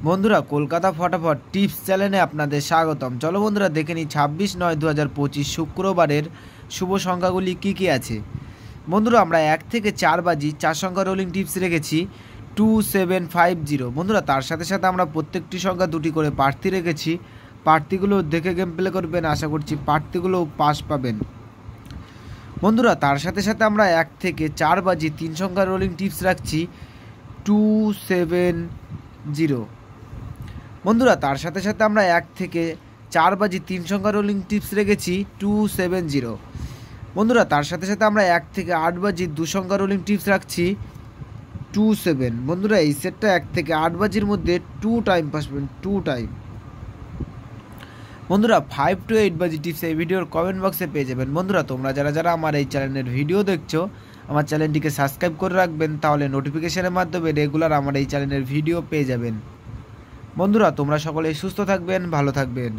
বন্ধুরা কলকাতা ফটাফট টিপস চ্যানেলে আপনাদের স্বাগতম। চলো বন্ধুরা দেখে নিই 26/9/2025 শুক্রবারের শুভ সংখ্যাগুলি কী কী আছে। বন্ধুরা আমরা 1 থেকে 4 বাজি 4 সংখ্যা রোলিং টিপস রেখেছি 2750। বন্ধুরা তার সাথে সাথে আমরা প্রত্যেকটি সংখ্যা দুটি করে প্রার্থী রেখেছি। প্রার্থীগুলো দেখে গেম প্লে করবেন, আশা করছি প্রার্থীগুলো পাস পাবেন। বন্ধুরা তার সাথে সাথে আমরা 1 থেকে 4 বাজি 3 সংখ্যা রোলিং টিপস রাখছি 270। বন্ধুরা তার সাথে সাথে আমরা 1 থেকে 4 বাজি 3 সংখ্যা রোলিং টিপস রেখেছি 270। বন্ধুরা তার সাথে সাথে আমরা 1 থেকে 8 বাজি 2 সংখ্যা রোলিং টিপস রাখছি 27। বন্ধুরা এই সেটটা 1 থেকে 8 বাজির মধ্যে 2 টাইম পাস পাবেন, 2 টাইম। বন্ধুরা 5 to 8 বাজি টিপস এই ভিডিওর কমেন্ট বক্সে পেয়ে যাবেন। বন্ধুরা তোমরা যারা আমার এই চ্যানেলের ভিডিও দেখছো আমার চ্যানেলটিকে সাবস্ক্রাইব করে রাখবেন, তাহলে নোটিফিকেশনের মাধ্যমে রেগুলার আমার এই চ্যানেলের ভিডিও পেয়ে যাবেন। বন্ধুরা তোমরা সকলে সুস্থ থাকবেন, ভালো থাকবেন।